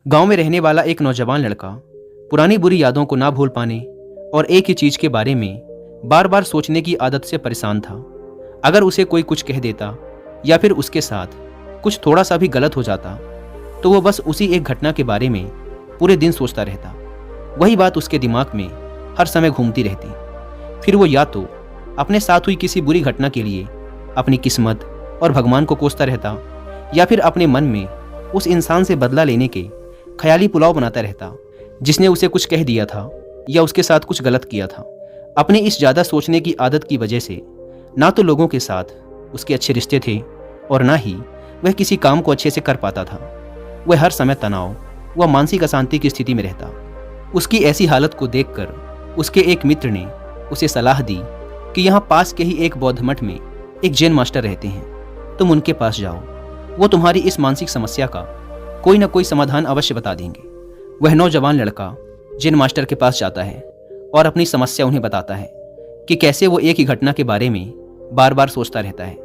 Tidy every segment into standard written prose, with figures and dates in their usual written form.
गांव में रहने वाला एक नौजवान लड़का पुरानी बुरी यादों को ना भूल पाने और एक ही चीज के बारे में बार बार सोचने की आदत से परेशान था। अगर उसे कोई कुछ कह देता या फिर उसके साथ कुछ थोड़ा सा भी गलत हो जाता तो वो बस उसी एक घटना के बारे में पूरे दिन सोचता रहता। वही बात उसके दिमाग में हर समय घूमती रहती। फिर वो या तो अपने साथ हुई किसी बुरी घटना के लिए अपनी किस्मत और भगवान को कोसता रहता या फिर अपने मन में उस इंसान से बदला लेने के ख्याली पुलाव बनाता रहता जिसने उसे कुछ कह दिया था या उसके साथ कुछ गलत किया था। अपने इस ज़्यादा सोचने की आदत की वजह से ना तो लोगों के साथ उसके अच्छे रिश्ते थे और ना ही वह किसी काम को अच्छे से कर पाता था। वह हर समय तनाव व मानसिक अशांति की स्थिति में रहता। उसकी ऐसी हालत को देखकर उसके एक मित्र ने उसे सलाह दी कि यहाँ पास के ही एक बौद्ध मठ में एक जैन मास्टर रहते हैं, तुम उनके पास जाओ, वो तुम्हारी इस मानसिक समस्या का कोई ना कोई समाधान अवश्य बता देंगे। वह नौजवान लड़का जैन मास्टर के पास जाता है और अपनी समस्या उन्हें बताता है कि कैसे वो एक ही घटना के बारे में बार बार सोचता रहता है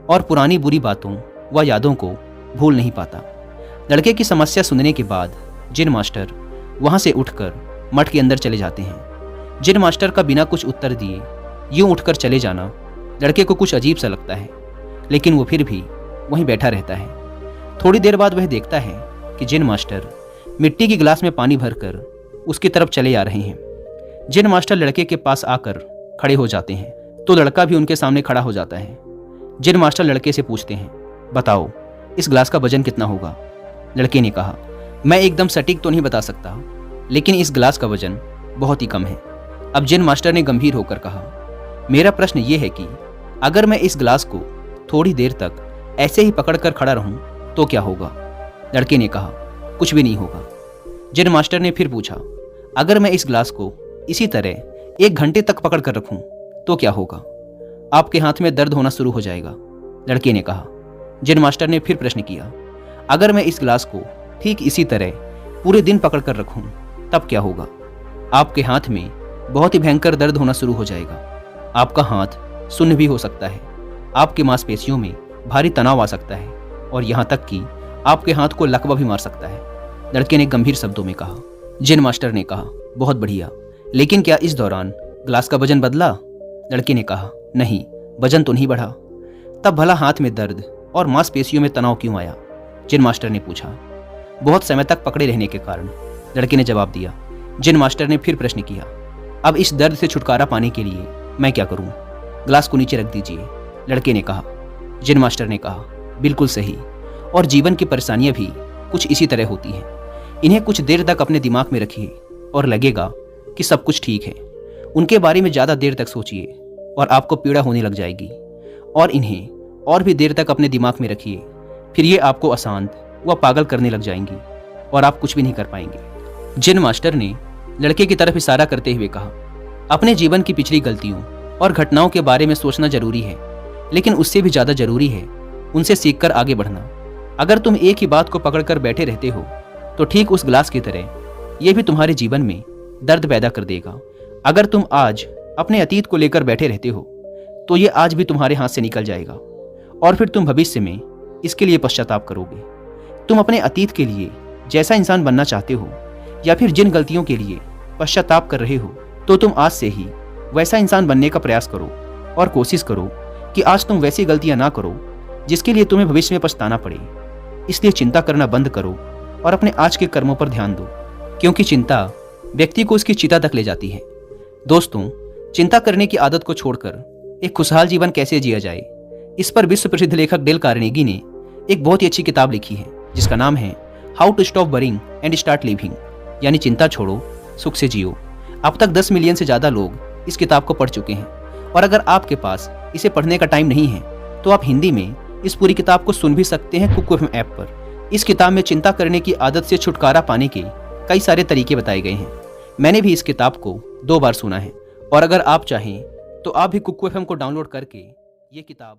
और पुरानी बुरी बातों व यादों को भूल नहीं पाता। लड़के की समस्या सुनने के बाद जैन मास्टर वहाँ से उठकर मठ के अंदर चले जाते हैं। जैन मास्टर का बिना कुछ उत्तर दिए यूं उठकर चले जाना लड़के को कुछ अजीब सा लगता है, लेकिन वो फिर भी वहीं बैठा रहता है। थोड़ी देर बाद वह देखता है कि जैन मास्टर मिट्टी की गिलास में पानी भरकर उसकी तरफ चले आ रहे हैं। जैन मास्टर लड़के के पास आकर खड़े हो जाते हैं तो लड़का भी उनके सामने खड़ा हो जाता है। जैन मास्टर लड़के से पूछते हैं, बताओ इस गिलास का वजन कितना होगा? लड़के ने कहा, मैं एकदम सटीक तो नहीं बता सकता, लेकिन इस गिलास का वजन बहुत ही कम है। अब जैन मास्टर ने गंभीर होकर कहा, मेरा प्रश्न ये है कि अगर मैं इस गिलास को थोड़ी देर तक ऐसे ही पकड़कर खड़ा रहूं तो क्या होगा? लड़के ने कहा, कुछ भी नहीं होगा। जैन मास्टर ने फिर पूछा, अगर मैं इस गिलास को इसी तरह 1 घंटे तक पकड़ कर रखूं तो क्या होगा? आपके हाथ में दर्द होना शुरू हो जाएगा। लड़के ने कहा। जैन मास्टर ने फिर प्रश्न किया, अगर मैं इस गिलास को ठीक इसी तरह पूरे दिन पकड़ कर रखूं तब क्या होगा? आपके हाथ में बहुत ही भयंकर दर्द होना शुरू हो जाएगा। आपका हाथ सुन्न भी हो सकता है, आपकी मांसपेशियों में भारी तनाव आ सकता है और यहाँ तक कि आपके हाथ को लकवा भी मार सकता है। लड़के ने गंभीर शब्दों में कहा। जैन मास्टर ने कहा, बहुत बढ़िया, लेकिन क्या इस दौरान गिलास का वजन बदला? लड़के ने कहा, नहीं, वजन तो नहीं बढ़ा। तब भला हाथ में दर्द और मांसपेशियों में तनाव क्यों आया? जैन मास्टर ने पूछा। बहुत समय तक पकड़े रहने के कारण, लड़के ने जवाब दिया। जैन मास्टर ने फिर प्रश्न किया, अब इस दर्द से छुटकारा पाने के लिए मैं क्या करूं? गिलास को नीचे रख दीजिए। लड़के ने कहा। जैन मास्टर ने कहा, बिल्कुल सही, और जीवन की परेशानियां भी कुछ इसी तरह होती हैं। इन्हें कुछ देर तक अपने दिमाग में रखिए और लगेगा कि सब कुछ ठीक है। उनके बारे में ज़्यादा देर तक सोचिए और आपको पीड़ा होने लग जाएगी, और इन्हें और भी देर तक अपने दिमाग में रखिए, फिर ये आपको अशांत व पागल करने लग जाएंगी और आप कुछ भी नहीं कर पाएंगे। जैन मास्टर ने लड़के की तरफ इशारा करते हुए कहा, अपने जीवन की पिछली गलतियों और घटनाओं के बारे में सोचना जरूरी है, लेकिन उससे भी ज़्यादा जरूरी है उनसे सीखकर आगे बढ़ना। अगर तुम एक ही बात को पकड़कर बैठे रहते हो तो ठीक उस गिलास की तरह ये भी तुम्हारे जीवन में दर्द पैदा कर देगा। अगर तुम आज अपने अतीत को लेकर बैठे रहते हो तो ये आज भी तुम्हारे हाथ से निकल जाएगा और फिर तुम भविष्य में इसके लिए पश्चाताप करोगे। तुम अपने अतीत के लिए जैसा इंसान बनना चाहते हो या फिर जिन गलतियों के लिए पश्चाताप कर रहे हो तो तुम आज से ही वैसा इंसान बनने का प्रयास करो और कोशिश करो कि आज तुम वैसी गलतियां ना करो जिसके लिए तुम्हें भविष्य में पछताना पड़े। इसलिए चिंता करना बंद करो और अपने आज के कर्मों पर ध्यान दो, क्योंकि चिंता व्यक्ति को उसकी चिता तक ले जाती है। दोस्तों, चिंता करने की आदत को छोड़कर एक खुशहाल जीवन कैसे जिया जाए, इस पर विश्व प्रसिद्ध लेखक डेल कार्नेगी ने एक बहुत ही अच्छी किताब लिखी है जिसका नाम है how to stop worrying and start living, यानी चिंता छोड़ो, सुख से जियो। अब तक 10 मिलियन से ज़्यादा लोग इस किताब को पढ़ चुके हैं, और अगर आपके पास इसे पढ़ने का टाइम नहीं है तो आप हिंदी में इस पूरी किताब को सुन भी सकते हैं कुक एफएम ऐप पर। इस किताब में चिंता करने की आदत से छुटकारा पाने के कई सारे तरीके बताए गए हैं। मैंने भी इस किताब को 2 बार सुना है, और अगर आप चाहें तो आप भी कुक एफएम को डाउनलोड करके ये किताब